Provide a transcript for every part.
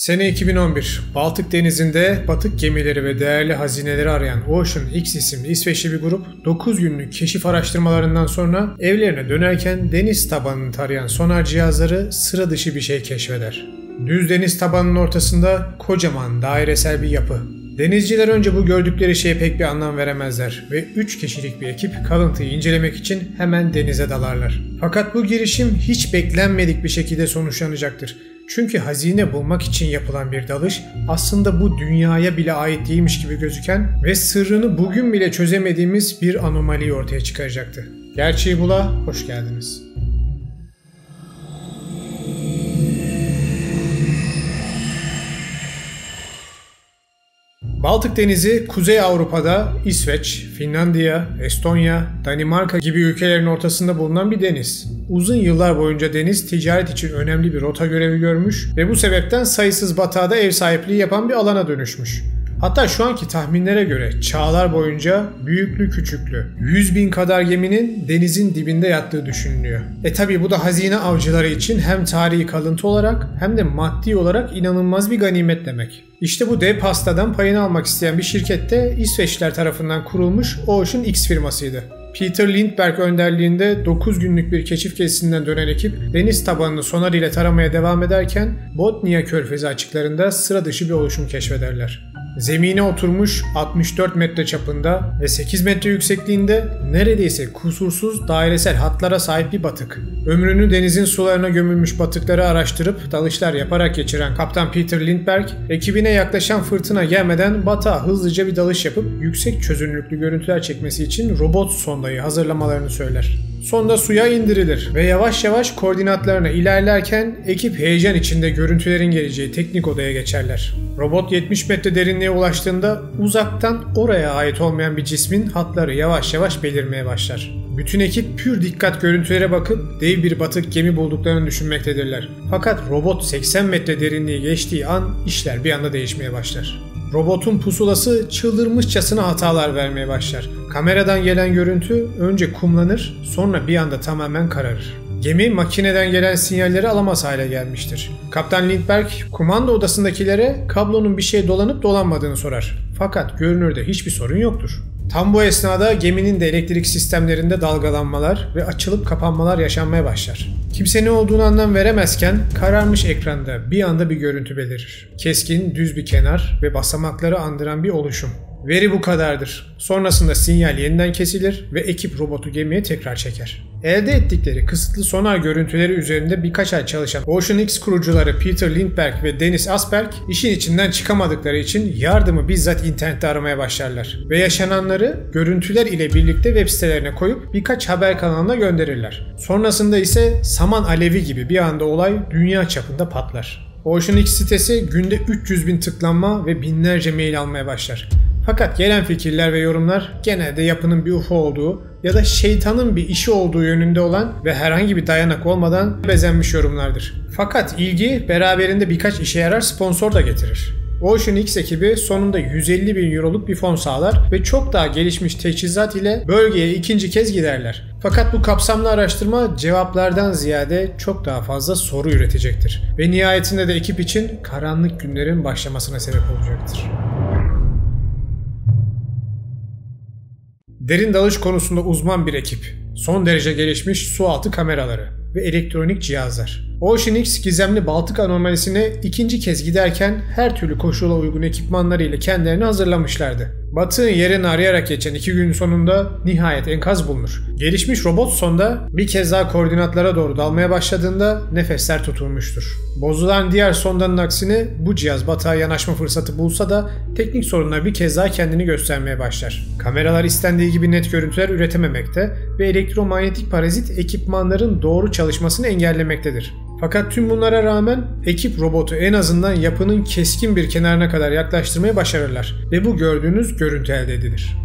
Sene 2011, Baltık Denizi'nde batık gemileri ve değerli hazineleri arayan Ocean X isimli İsveçli bir grup 9 günlük keşif araştırmalarından sonra evlerine dönerken deniz tabanını tarayan sonar cihazları sıra dışı bir şey keşfeder. Düz deniz tabanının ortasında kocaman dairesel bir yapı. Denizciler önce bu gördükleri şeye pek bir anlam veremezler ve 3 kişilik bir ekip kalıntıyı incelemek için hemen denize dalarlar. Fakat bu girişim hiç beklenmedik bir şekilde sonuçlanacaktır. Çünkü hazine bulmak için yapılan bir dalış aslında bu dünyaya bile ait değilmiş gibi gözüken ve sırrını bugün bile çözemediğimiz bir anomaliyi ortaya çıkaracaktı. Gerçeği Bula hoş geldiniz. Baltık Denizi, Kuzey Avrupa'da İsveç, Finlandiya, Estonya, Danimarka gibi ülkelerin ortasında bulunan bir deniz. Uzun yıllar boyunca deniz ticaret için önemli bir rota görevi görmüş ve bu sebepten sayısız batağa da ev sahipliği yapan bir alana dönüşmüş. Hatta şu anki tahminlere göre çağlar boyunca büyüklü küçüklü 100.000 kadar geminin denizin dibinde yattığı düşünülüyor. Tabi bu da hazine avcıları için hem tarihi kalıntı olarak hem de maddi olarak inanılmaz bir ganimet demek. İşte bu dev pastadan payını almak isteyen bir şirket de İsveçliler tarafından kurulmuş Ocean X firmasıydı. Peter Lindberg önderliğinde 9 günlük bir keşif gezisinden dönen ekip deniz tabanını sonar ile taramaya devam ederken Botnia Körfezi açıklarında sıra dışı bir oluşum keşfederler. Zemine oturmuş 64 metre çapında ve 8 metre yüksekliğinde neredeyse kusursuz dairesel hatlara sahip bir batık. Ömrünü denizin sularına gömülmüş batıkları araştırıp dalışlar yaparak geçiren Kaptan Peter Lindberg, ekibine yaklaşan fırtına gelmeden batığa hızlıca bir dalış yapıp yüksek çözünürlüklü görüntüler çekmesi için robot sondayı hazırlamalarını söyler. Sonda suya indirilir ve yavaş yavaş koordinatlarına ilerlerken ekip heyecan içinde görüntülerin geleceği teknik odaya geçerler. Robot 70 metre derinliğe ulaştığında uzaktan oraya ait olmayan bir cismin hatları yavaş yavaş belirmeye başlar. Bütün ekip pür dikkat görüntülere bakıp dev bir batık gemi bulduklarını düşünmektedirler. Fakat robot 80 metre derinliği geçtiği an işler bir anda değişmeye başlar. Robotun pusulası çıldırmışçasına hatalar vermeye başlar. Kameradan gelen görüntü önce kumlanır, sonra bir anda tamamen kararır. Gemi makineden gelen sinyalleri alamaz hale gelmiştir. Kaptan Lindberg kumanda odasındakilere kablonun bir şeye dolanıp dolanmadığını sorar. Fakat görünürde hiçbir sorun yoktur. Tam bu esnada geminin de elektrik sistemlerinde dalgalanmalar ve açılıp kapanmalar yaşanmaya başlar. Kimse ne olduğunu anlam veremezken kararmış ekranda bir anda bir görüntü belirir. Keskin, düz bir kenar ve basamakları andıran bir oluşum. Veri bu kadardır. Sonrasında sinyal yeniden kesilir ve ekip robotu gemiye tekrar çeker. Elde ettikleri kısıtlı sonar görüntüleri üzerinde birkaç ay çalışan Ocean X kurucuları Peter Lindberg ve Dennis Asperg işin içinden çıkamadıkları için yardımı bizzat internette aramaya başlarlar ve yaşananları görüntüler ile birlikte web sitelerine koyup birkaç haber kanalına gönderirler. Sonrasında ise saman alevi gibi bir anda olay dünya çapında patlar. Ocean X sitesi günde 300.000 tıklanma ve binlerce mail almaya başlar. Fakat gelen fikirler ve yorumlar genelde yapının bir UFO olduğu ya da şeytanın bir işi olduğu yönünde olan ve herhangi bir dayanak olmadan bezenmiş yorumlardır. Fakat ilgi beraberinde birkaç işe yarar sponsor da getirir. Ocean X ekibi sonunda 150.000 euroluk bir fon sağlar ve çok daha gelişmiş teçhizat ile bölgeye ikinci kez giderler. Fakat bu kapsamlı araştırma cevaplardan ziyade çok daha fazla soru üretecektir ve nihayetinde de ekip için karanlık günlerin başlamasına sebep olacaktır. Derin dalış konusunda uzman bir ekip, son derece gelişmiş sualtı kameraları ve elektronik cihazlar. Ocean X gizemli Baltık anomalisine ikinci kez giderken her türlü koşula uygun ekipmanlarıyla kendilerini hazırlamışlardı. Batık'ın yerini arayarak geçen 2 gün sonunda nihayet enkaz bulunur. Gelişmiş robot sonda bir kez daha koordinatlara doğru dalmaya başladığında nefesler tutulmuştur. Bozulan diğer sondanın aksine bu cihaz batığa yanaşma fırsatı bulsa da teknik sorunlar bir kez daha kendini göstermeye başlar. Kameralar istendiği gibi net görüntüler üretememekte ve elektromanyetik parazit ekipmanların doğru çalışmasını engellemektedir. Fakat tüm bunlara rağmen ekip robotu en azından yapının keskin bir kenarına kadar yaklaştırmayı başarırlar ve bu gördüğünüz görüntü elde edilir.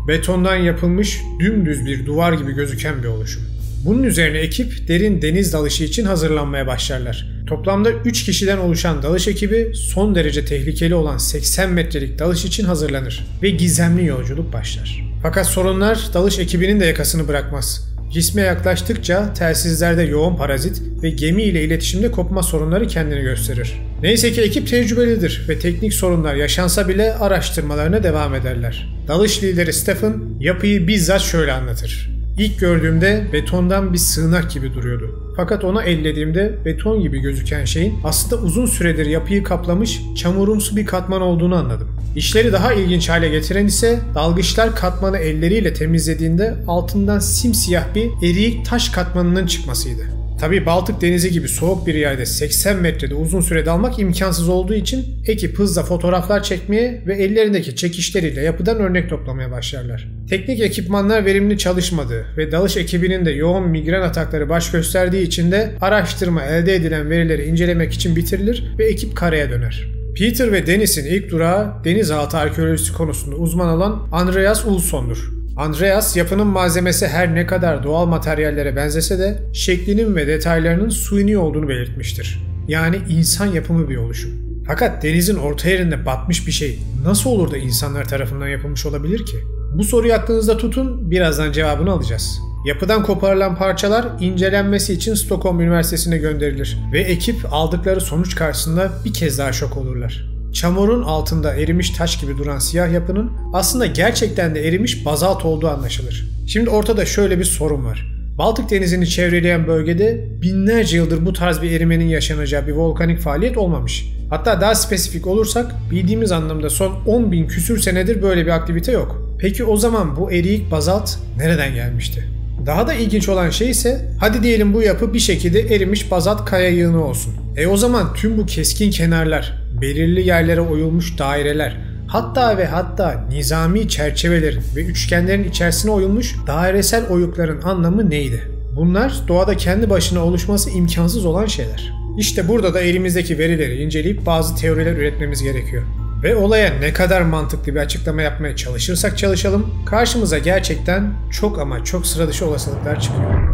Betondan yapılmış dümdüz bir duvar gibi gözüken bir oluşum. Bunun üzerine ekip derin deniz dalışı için hazırlanmaya başlarlar. Toplamda 3 kişiden oluşan dalış ekibi son derece tehlikeli olan 80 metrelik dalış için hazırlanır ve gizemli yolculuk başlar. Fakat sorunlar dalış ekibinin de yakasını bırakmaz. Cisme yaklaştıkça telsizlerde yoğun parazit ve gemi ile iletişimde kopma sorunları kendini gösterir. Neyse ki ekip tecrübelidir ve teknik sorunlar yaşansa bile araştırmalarına devam ederler. Dalış lideri Stephen yapıyı bizzat şöyle anlatır. İlk gördüğümde betondan bir sığınak gibi duruyordu. Fakat ona ellediğimde beton gibi gözüken şeyin aslında uzun süredir yapıyı kaplamış çamurumsu bir katman olduğunu anladım. İşleri daha ilginç hale getiren ise dalgıçlar katmanı elleriyle temizlediğinde altından simsiyah bir eriyik taş katmanının çıkmasıydı. Tabii Baltık Denizi gibi soğuk bir yerde 80 metrede uzun süre dalmak imkansız olduğu için ekip hızla fotoğraflar çekmeye ve ellerindeki çekişleriyle yapıdan örnek toplamaya başlarlar. Teknik ekipmanlar verimli çalışmadığı ve dalış ekibinin de yoğun migren atakları baş gösterdiği için de araştırma elde edilen verileri incelemek için bitirilir ve ekip karaya döner. Peter ve Dennis'in ilk durağı denizaltı arkeolojisi konusunda uzman olan Andreas Ulsson'dur. Andreas yapının malzemesi her ne kadar doğal materyallere benzese de şeklinin ve detaylarının suni olduğunu belirtmiştir. Yani insan yapımı bir oluşum. Fakat denizin orta yerinde batmış bir şey nasıl olur da insanlar tarafından yapılmış olabilir ki? Bu soruyu aklınızda tutun, birazdan cevabını alacağız. Yapıdan koparılan parçalar incelenmesi için Stockholm Üniversitesi'ne gönderilir ve ekip aldıkları sonuç karşısında bir kez daha şok olurlar. Çamurun altında erimiş taş gibi duran siyah yapının aslında gerçekten de erimiş bazalt olduğu anlaşılır. Şimdi ortada şöyle bir sorun var. Baltık Denizi'ni çevreleyen bölgede binlerce yıldır bu tarz bir erimenin yaşanacağı bir volkanik faaliyet olmamış. Hatta daha spesifik olursak bildiğimiz anlamda son 10.000 küsür senedir böyle bir aktivite yok. Peki o zaman bu eriyik bazalt nereden gelmişti? Daha da ilginç olan şey ise hadi diyelim bu yapı bir şekilde erimiş bazalt kaya yığını olsun. O zaman tüm bu keskin kenarlar, belirli yerlere oyulmuş daireler, hatta nizami çerçevelerin ve üçgenlerin içerisine oyulmuş dairesel oyukların anlamı neydi? Bunlar doğada kendi başına oluşması imkansız olan şeyler. İşte burada da elimizdeki verileri inceleyip bazı teoriler üretmemiz gerekiyor. Ve olaya ne kadar mantıklı bir açıklama yapmaya çalışırsak çalışalım, karşımıza gerçekten çok ama çok sıra dışı olasılıklar çıkıyor.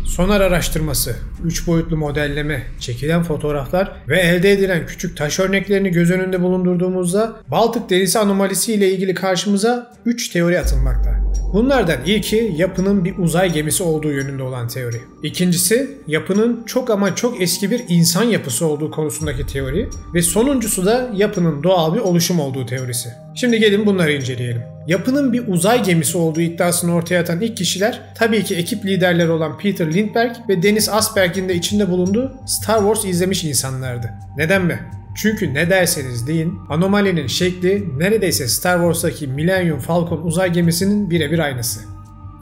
Sonar araştırması, 3 boyutlu modelleme, çekilen fotoğraflar ve elde edilen küçük taş örneklerini göz önünde bulundurduğumuzda Baltık Denizi anomalisi ile ilgili karşımıza 3 teori atılmakta. Bunlardan ilki yapının bir uzay gemisi olduğu yönünde olan teori. İkincisi yapının çok ama çok eski bir insan yapısı olduğu konusundaki teori ve sonuncusu da yapının doğal bir oluşum olduğu teorisi. Şimdi gelin bunları inceleyelim. Yapının bir uzay gemisi olduğu iddiasını ortaya atan ilk kişiler tabii ki ekip liderleri olan Peter Lindbergh ve Dennis Asperger'in de içinde bulunduğu Star Wars izlemiş insanlardı. Neden mi? Çünkü ne derseniz deyin, anomalinin şekli neredeyse Star Wars'taki Millennium Falcon uzay gemisinin birebir aynısı.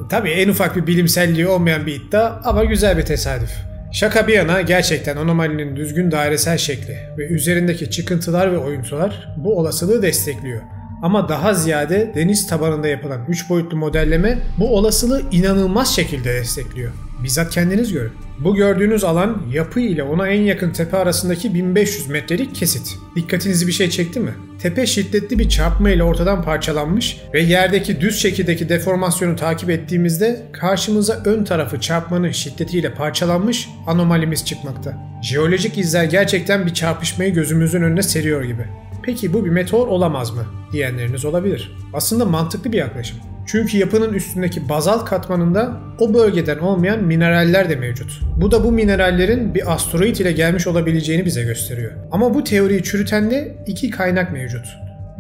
Tabii en ufak bir bilimselliği olmayan bir iddia ama güzel bir tesadüf. Şaka bir yana gerçekten anomalinin düzgün dairesel şekli ve üzerindeki çıkıntılar ve oyuntular bu olasılığı destekliyor. Ama daha ziyade deniz tabanında yapılan 3 boyutlu modelleme bu olasılığı inanılmaz şekilde destekliyor. Bizzat kendiniz görün. Bu gördüğünüz alan yapı ile ona en yakın tepe arasındaki 1500 metrelik kesit. Dikkatinizi bir şey çekti mi? Tepe şiddetli bir çarpma ile ortadan parçalanmış ve yerdeki düz şekildeki deformasyonu takip ettiğimizde karşımıza ön tarafı çarpmanın şiddetiyle parçalanmış anomalimiz çıkmakta. Jeolojik izler gerçekten bir çarpışmayı gözümüzün önüne seriyor gibi. Peki bu bir meteor olamaz mı diyenleriniz olabilir. Aslında mantıklı bir yaklaşım. Çünkü yapının üstündeki bazalt katmanında o bölgeden olmayan mineraller de mevcut. Bu da bu minerallerin bir asteroid ile gelmiş olabileceğini bize gösteriyor. Ama bu teoriyi çürüten de iki kaynak mevcut.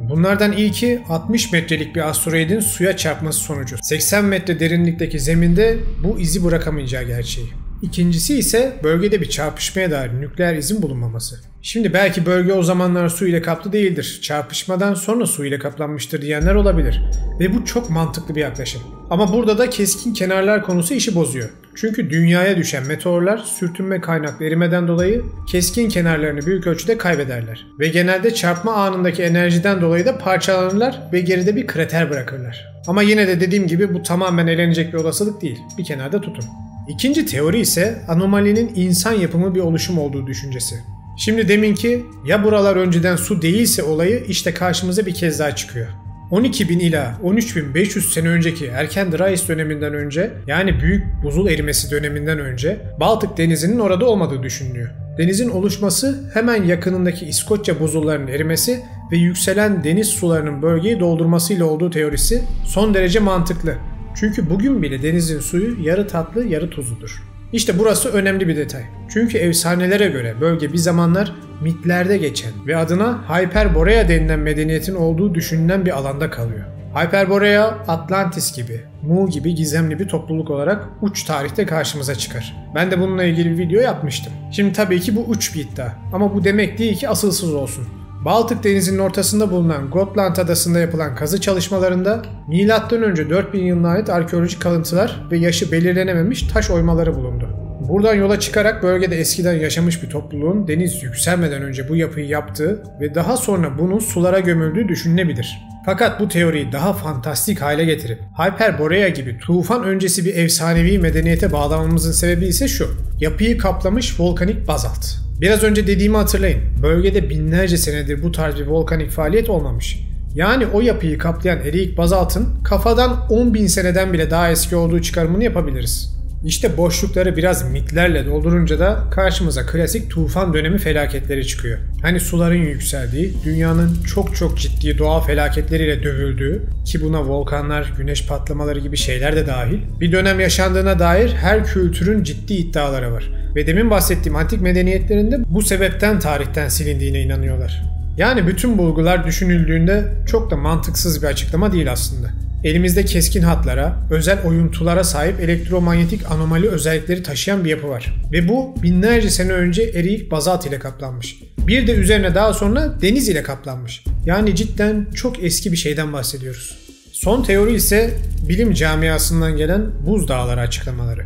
Bunlardan ilki 60 metrelik bir asteroidin suya çarpması sonucu 80 metre derinlikteki zeminde bu izi bırakamayacağı gerçeği. İkincisi ise bölgede bir çarpışmaya dair nükleer izin bulunmaması. Şimdi belki bölge o zamanlar su ile kaplı değildir, çarpışmadan sonra su ile kaplanmıştır diyenler olabilir. Ve bu çok mantıklı bir yaklaşım. Ama burada da keskin kenarlar konusu işi bozuyor. Çünkü dünyaya düşen meteorlar sürtünme kaynaklı erimeden dolayı keskin kenarlarını büyük ölçüde kaybederler. Ve genelde çarpma anındaki enerjiden dolayı da parçalanırlar ve geride bir krater bırakırlar. Ama yine de dediğim gibi bu tamamen elenecek bir olasılık değil. Bir kenarda tutun. İkinci teori ise anomalinin insan yapımı bir oluşum olduğu düşüncesi. Şimdi deminki ya buralar önceden su değilse olayı işte karşımıza bir kez daha çıkıyor. 12.000 ila 13.500 sene önceki erken Dryas döneminden önce, yani büyük buzul erimesi döneminden önce Baltık Denizi'nin orada olmadığı düşünülüyor. Denizin oluşması hemen yakınındaki İskoçya buzullarının erimesi ve yükselen deniz sularının bölgeyi doldurmasıyla olduğu teorisi son derece mantıklı. Çünkü bugün bile denizin suyu yarı tatlı yarı tuzludur. İşte burası önemli bir detay. Çünkü efsanelere göre bölge bir zamanlar mitlerde geçen ve adına Hyperborea denilen medeniyetin olduğu düşünülen bir alanda kalıyor. Hyperborea, Atlantis gibi, Mu gibi gizemli bir topluluk olarak uç tarihte karşımıza çıkar. Ben de bununla ilgili bir video yapmıştım. Şimdi tabii ki bu uç bir iddia ama bu demek değil ki asılsız olsun. Baltık Denizi'nin ortasında bulunan Gotland adasında yapılan kazı çalışmalarında M.Ö. 4000 yılına ait arkeolojik kalıntılar ve yaşı belirlenememiş taş oymaları bulundu. Buradan yola çıkarak bölgede eskiden yaşamış bir topluluğun deniz yükselmeden önce bu yapıyı yaptığı ve daha sonra bunun sulara gömüldüğü düşünülebilir. Fakat bu teoriyi daha fantastik hale getirip Hyperborea gibi tufan öncesi bir efsanevi medeniyete bağlamamızın sebebi ise şu: yapıyı kaplamış volkanik bazalt. Biraz önce dediğimi hatırlayın. Bölgede binlerce senedir bu tarz bir volkanik faaliyet olmamış. Yani o yapıyı kaplayan eriyik bazaltın kafadan 10.000 seneden bile daha eski olduğu çıkarımını yapabiliriz. İşte boşlukları biraz mitlerle doldurunca da karşımıza klasik tufan dönemi felaketleri çıkıyor. Hani suların yükseldiği, dünyanın çok ciddi doğa felaketleriyle dövüldüğü, ki buna volkanlar, güneş patlamaları gibi şeyler de dahil, bir dönem yaşandığına dair her kültürün ciddi iddiaları var. Ve demin bahsettiğim antik medeniyetlerinde bu sebepten tarihten silindiğine inanıyorlar. Yani bütün bulgular düşünüldüğünde çok da mantıksız bir açıklama değil aslında. Elimizde keskin hatlara, özel oyuntulara sahip elektromanyetik anomali özellikleri taşıyan bir yapı var. Ve bu binlerce sene önce eriyik bazalt ile kaplanmış. Bir de üzerine daha sonra deniz ile kaplanmış. Yani cidden çok eski bir şeyden bahsediyoruz. Son teori ise bilim camiasından gelen buz dağları açıklamaları.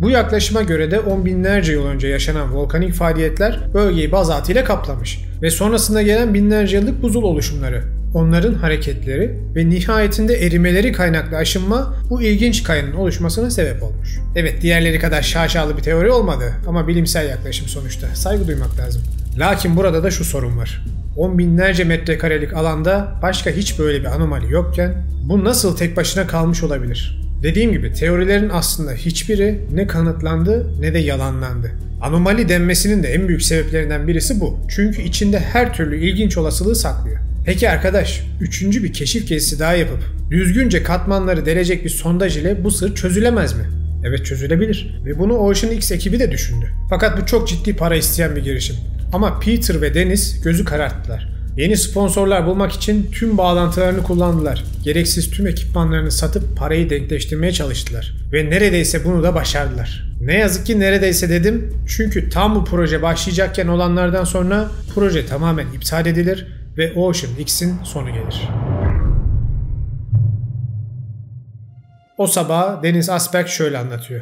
Bu yaklaşıma göre de 10 binlerce yıl önce yaşanan volkanik faaliyetler bölgeyi bazalt ile kaplamış ve sonrasında gelen binlerce yıllık buzul oluşumları, onların hareketleri ve nihayetinde erimeleri kaynaklı aşınma bu ilginç kayanın oluşmasına sebep olmuş. Evet, diğerleri kadar şaşalı bir teori olmadı ama bilimsel yaklaşım sonuçta. Saygı duymak lazım. Lakin burada da şu sorun var. 10 binlerce metrekarelik alanda başka hiç böyle bir anomali yokken bu nasıl tek başına kalmış olabilir? Dediğim gibi teorilerin aslında hiçbiri ne kanıtlandı ne de yalanlandı. Anomali denmesinin de en büyük sebeplerinden birisi bu. Çünkü içinde her türlü ilginç olasılığı saklıyor. Peki arkadaş, üçüncü bir keşif gezisi daha yapıp düzgünce katmanları delecek bir sondaj ile bu sır çözülemez mi? Evet, çözülebilir ve bunu Ocean X ekibi de düşündü. Fakat bu çok ciddi para isteyen bir girişim. Ama Peter ve Dennis gözü kararttılar. Yeni sponsorlar bulmak için tüm bağlantılarını kullandılar. Gereksiz tüm ekipmanlarını satıp parayı denkleştirmeye çalıştılar. Ve neredeyse bunu da başardılar. Ne yazık ki neredeyse dedim, çünkü tam bu proje başlayacakken olanlardan sonra proje tamamen iptal edilir ve Ocean X'in sonu gelir. O sabah Dennis Asberg şöyle anlatıyor.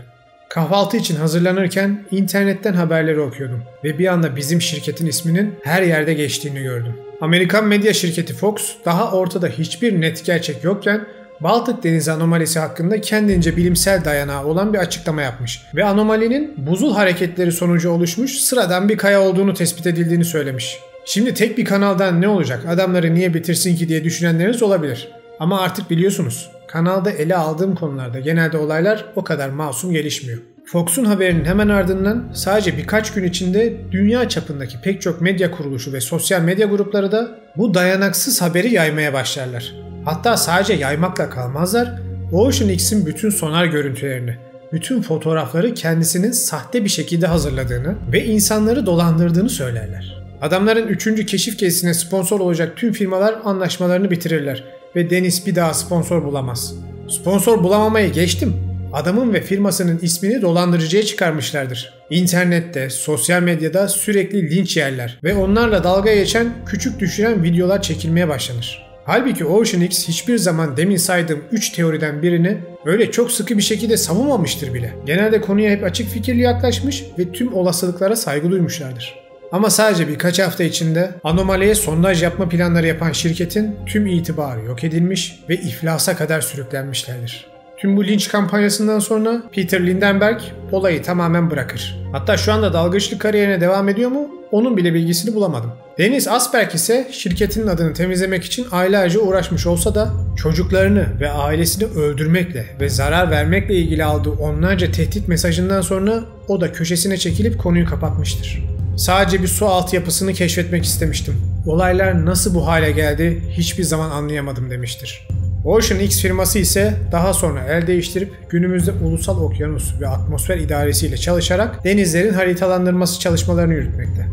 Kahvaltı için hazırlanırken internetten haberleri okuyordum ve bir anda bizim şirketin isminin her yerde geçtiğini gördüm. Amerikan medya şirketi Fox daha ortada hiçbir net gerçek yokken Baltık Denizi anomalisi hakkında kendince bilimsel dayanağı olan bir açıklama yapmış ve anomalinin buzul hareketleri sonucu oluşmuş sıradan bir kaya olduğunu tespit edildiğini söylemiş. Şimdi tek bir kanaldan ne olacak, adamları niye bitirsin ki diye düşünenleriniz olabilir. Ama artık biliyorsunuz, kanalda ele aldığım konularda genelde olaylar o kadar masum gelişmiyor. Fox'un haberinin hemen ardından sadece birkaç gün içinde dünya çapındaki pek çok medya kuruluşu ve sosyal medya grupları da bu dayanaksız haberi yaymaya başlarlar. Hatta sadece yaymakla kalmazlar, Ocean X'in bütün sonar görüntülerini, bütün fotoğrafları kendisinin sahte bir şekilde hazırladığını ve insanları dolandırdığını söylerler. Adamların 3. keşif gezisine sponsor olacak tüm firmalar anlaşmalarını bitirirler ve Dennis bir daha sponsor bulamaz. Sponsor bulamamayı geçtim, adamın ve firmasının ismini dolandırıcıya çıkarmışlardır. İnternette, sosyal medyada sürekli linç yerler ve onlarla dalga geçen, küçük düşüren videolar çekilmeye başlanır. Halbuki Ocean X hiçbir zaman demin saydığım 3 teoriden birini öyle çok sıkı bir şekilde savunmamıştır bile. Genelde konuya hep açık fikirli yaklaşmış ve tüm olasılıklara saygı duymuşlardır. Ama sadece birkaç hafta içinde anomaliye sondaj yapma planları yapan şirketin tüm itibarı yok edilmiş ve iflasa kadar sürüklenmişlerdir. Tüm bu linç kampanyasından sonra Peter Lindenberg olayı tamamen bırakır. Hatta şu anda dalgıçlık kariyerine devam ediyor mu? Onun bile bilgisini bulamadım. Dennis Asberg ise şirketinin adını temizlemek için aylarca uğraşmış olsa da çocuklarını ve ailesini öldürmekle ve zarar vermekle ilgili aldığı onlarca tehdit mesajından sonra o da köşesine çekilip konuyu kapatmıştır. Sadece bir su altyapısını keşfetmek istemiştim. Olaylar nasıl bu hale geldi hiçbir zaman anlayamadım demiştir. Ocean X firması ise daha sonra el değiştirip günümüzde ulusal okyanus ve atmosfer idaresiyle çalışarak denizlerin haritalandırması çalışmalarını yürütmekte.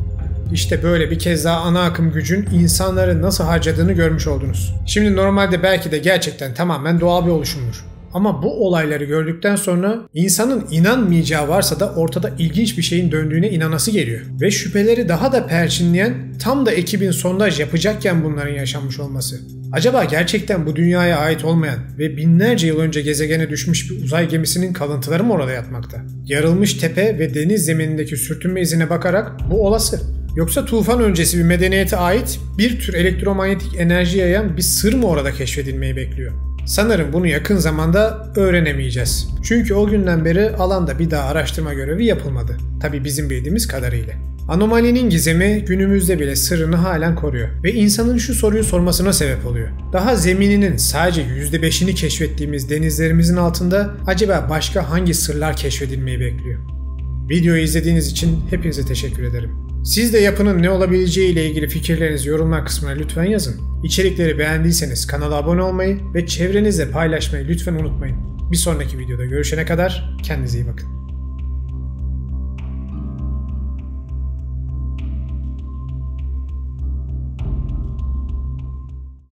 İşte böyle bir kez daha ana akım gücün insanları nasıl harcadığını görmüş oldunuz. Şimdi normalde belki de gerçekten tamamen doğal bir oluşumdur. Ama bu olayları gördükten sonra insanın inanmayacağı varsa da ortada ilginç bir şeyin döndüğüne inanası geliyor. Ve şüpheleri daha da perçinleyen tam da ekibin sondaj yapacakken bunların yaşanmış olması. Acaba gerçekten bu dünyaya ait olmayan ve binlerce yıl önce gezegene düşmüş bir uzay gemisinin kalıntıları mı orada yatmakta? Yarılmış tepe ve deniz zeminindeki sürtünme izine bakarak bu olası. Yoksa tufan öncesi bir medeniyete ait bir tür elektromanyetik enerji yayan bir sır mı orada keşfedilmeyi bekliyor? Sanırım bunu yakın zamanda öğrenemeyeceğiz. Çünkü o günden beri alanda bir daha araştırma görevi yapılmadı. Tabii bizim bildiğimiz kadarıyla. Anomalinin gizemi günümüzde bile sırrını halen koruyor ve insanın şu soruyu sormasına sebep oluyor. Daha zemininin sadece %5'ini keşfettiğimiz denizlerimizin altında acaba başka hangi sırlar keşfedilmeyi bekliyor? Videoyu izlediğiniz için hepinize teşekkür ederim. Siz de yapının ne olabileceği ile ilgili fikirlerinizi yorumlar kısmına lütfen yazın. İçerikleri beğendiyseniz kanala abone olmayı ve çevrenizle paylaşmayı lütfen unutmayın. Bir sonraki videoda görüşene kadar kendinize iyi bakın.